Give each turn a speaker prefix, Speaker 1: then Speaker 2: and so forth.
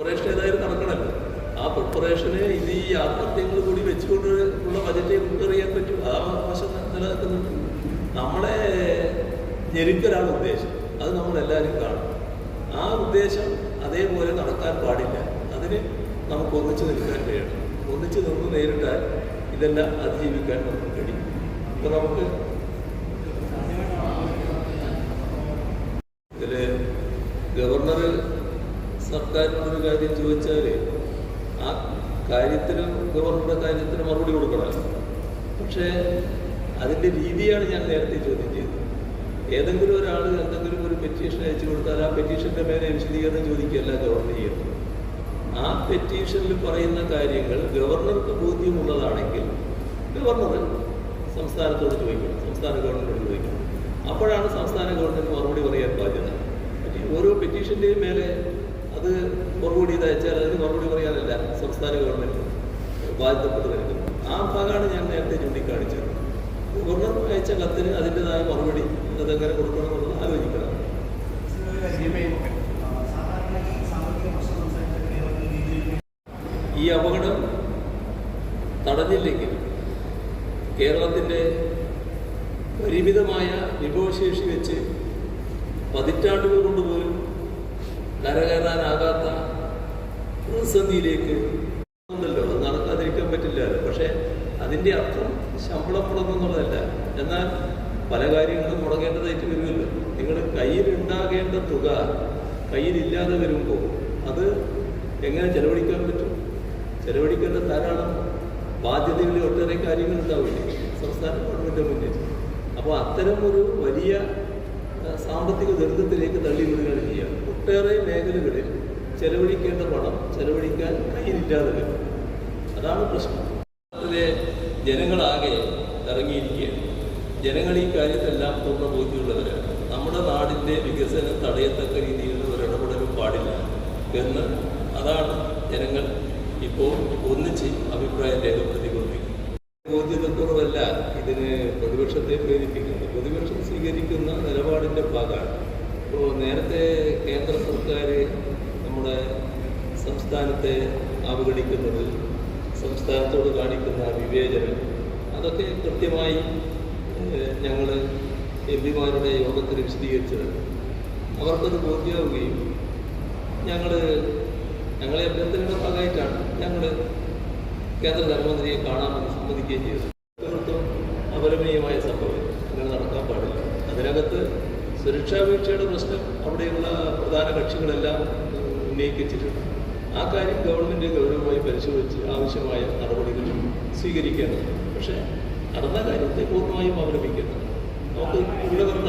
Speaker 1: Preparation ഏതായാലും നടക്കണമല്ലോ. ആ പ്രിപ്പറേഷന് ഇത് ഈ യാഥാർത്ഥ്യങ്ങൾ കൂടി വെച്ചുകൊണ്ട് ഉള്ള ബജറ്റ് പ്രിപ്പയർ ചെയ്യാൻ പറ്റും. ആ വശം നിലനിൽക്കുന്നുണ്ട്. നമ്മളെ ഞെരുക്കലാണ് ഉദ്ദേശം. അത് നമ്മളെല്ലാവരും കാണും. ആ ഉദ്ദേശം അതേപോലെ നടക്കാൻ പാടില്ല. അതിന് നമുക്ക് ഒന്നിച്ച് നിൽക്കാൻ കഴിയണം. ഒന്നിച്ച് നിന്ന് നേരിട്ടാൽ ഇതെല്ലാം അതിജീവിക്കാൻ നമുക്ക് കഴിയും. ഇപ്പം നമുക്ക് ഇതിൽ ഗവർണർ സർക്കാരിനോടൊരു കാര്യം ചോദിച്ചാൽ ആ കാര്യത്തിനും ഗവർണറുടെ കാര്യത്തിന് മറുപടി കൊടുക്കണം. പക്ഷേ അതിൻ്റെ രീതിയാണ് ഞാൻ നേരത്തെ ചോദ്യം ചെയ്തത്. ഏതെങ്കിലും ഒരാൾ എന്തെങ്കിലും ഒരു പെറ്റീഷൻ അയച്ചു കൊടുത്താൽ ആ പെറ്റീഷൻ്റെ മേലെ വിശദീകരണം ചോദിക്കുകയല്ല ഗവർണർ ചെയ്യുന്നത്. ആ പെറ്റീഷനിൽ പറയുന്ന കാര്യങ്ങൾ ഗവർണർക്ക് ബോധ്യമുള്ളതാണെങ്കിൽ ഗവർണർ സംസ്ഥാനത്തോട് ചോദിക്കണം, സംസ്ഥാന ഗവൺമെൻറ്റിനോട് ചോദിക്കണം. അപ്പോഴാണ് സംസ്ഥാന ഗവൺമെൻറ് മറുപടി പറയാൻ ബാധ്യത. ഓരോ പെറ്റീഷൻ്റെയും മേലെ അത് മറുപടി അയച്ചാൽ അതിന് മറുപടി പറയാനല്ല സംസ്ഥാന ഗവൺമെൻറ് ബാധ്യതപ്പെട്ട് നിൽക്കുന്നത്. ആ ഭാഗമാണ് ഞാൻ നേരത്തെ ചൂണ്ടിക്കാണിച്ചത്. ഗവർണർ അയച്ച കത്തിന് അതിൻ്റെതായ മറുപടി അതെങ്ങനെ കൊടുക്കണം എന്നുള്ളത് ആലോചിക്കണം. ഈ അപകടം തടഞ്ഞില്ലെങ്കിൽ കേരളത്തിൻ്റെ പരിമിതമായ വിഭവശേഷി വെച്ച് പതിറ്റാണ്ടുകൾ കൊണ്ടുപോലും കരകയറാനാകാത്ത പ്രതിസന്ധിയിലേക്ക് ഉണ്ടല്ലോ. അത് നടക്കാതിരിക്കാൻ പറ്റില്ല. പക്ഷേ അതിൻ്റെ അർത്ഥം ശമ്പളം മുടങ്ങുന്നുള്ളതല്ല. എന്നാൽ പല കാര്യങ്ങളും മുടങ്ങേണ്ടതായിട്ട് വരുമല്ലോ. നിങ്ങൾ കയ്യിലുണ്ടാകേണ്ട തുക കയ്യിലില്ലാതെ വരുമ്പോൾ അത് എങ്ങനെ ചെലവഴിക്കാൻ പറ്റും? ചെലവഴിക്കേണ്ട ധാരാളം ബാധ്യതകളിൽ ഒട്ടേറെ കാര്യങ്ങൾ ഉണ്ടാവില്ലേ സംസ്ഥാന ഗവൺമെൻറ് മുന്നിൽ. അപ്പോൾ അത്തരം ഒരു വലിയ സാമ്പത്തിക ദുരിതത്തിലേക്ക് തള്ളിവിടുകയാണ് ചെയ്യുക. ഒട്ടേറെ മേഖലകളിൽ ചെലവഴിക്കേണ്ട പണം ചെലവഴിക്കാൻ കയ്യിലില്ലാതെ വരും. അതാണ് പ്രശ്നം. അതിലെ ജനങ്ങളാകെ ഇറങ്ങിയിരിക്കുകയാണ്. ജനങ്ങൾ ഈ കാര്യത്തെല്ലാം പൂർണ്ണ ബോധ്യമുള്ളവരാണ്. നമ്മുടെ നാടിൻ്റെ വികസനം തടയത്തക്ക രീതിയിലുള്ള ഒരു ഇടപെടലും പാടില്ല എന്ന് അതാണ് ജനങ്ങൾ ഇപ്പോൾ ഒന്നിച്ച് അഭിപ്രായം രേഖപ്പെടുത്തിക്കൊണ്ടിരിക്കുന്നത്. ബോധ്യതക്കുറവല്ല ഇതിന് പ്രതിപക്ഷത്തെ പ്രേരിപ്പിക്കുന്നത്. പ്രതിപക്ഷം സ്വീകരിക്കുന്ന നിലപാടിൻ്റെ ഭാഗമാണ്. ഇപ്പോൾ നേരത്തെ കേന്ദ്ര സർക്കാർ നമ്മുടെ സംസ്ഥാനത്തെ അവഗണിക്കുന്നത്, സംസ്ഥാനത്തോട് കാണിക്കുന്ന വിവേചനം, അതൊക്കെ കൃത്യമായി ഞങ്ങൾ എംപിമാരുടെ യോഗത്തിൽ വിശദീകരിച്ചത്. അവർക്കത് ബോധ്യമാവുകയും ഞങ്ങളെ അഭ്യർത്ഥനയുടെ ഭാഗമായിട്ടാണ് ഞങ്ങൾ കേന്ദ്ര ധനമന്ത്രിയെ കാണാമെന്ന് സമ്മതിക്കുകയും ചെയ്തു. തീർത്തും അപലപനീയമായ സംഭവം. അങ്ങനെ നടക്കാൻ പാടില്ല. അതിനകത്ത് സുരക്ഷാ വീഴ്ചയുടെ പ്രശ്നം അവിടെയുള്ള പ്രധാന കക്ഷികളെല്ലാം ഉന്നയിച്ചിട്ടുണ്ട്. ആ കാര്യം ഗവൺമെൻറ് ഗൗരവമായി പരിശോധിച്ച് ആവശ്യമായ നടപടികൾ സ്വീകരിക്കേണ്ടതുണ്ട്. പക്ഷേ നടന്ന കാര്യത്തെ പൂർണ്ണമായും അവലംബിക്കുന്നത് നമുക്ക് ഉള്ളവരുടെ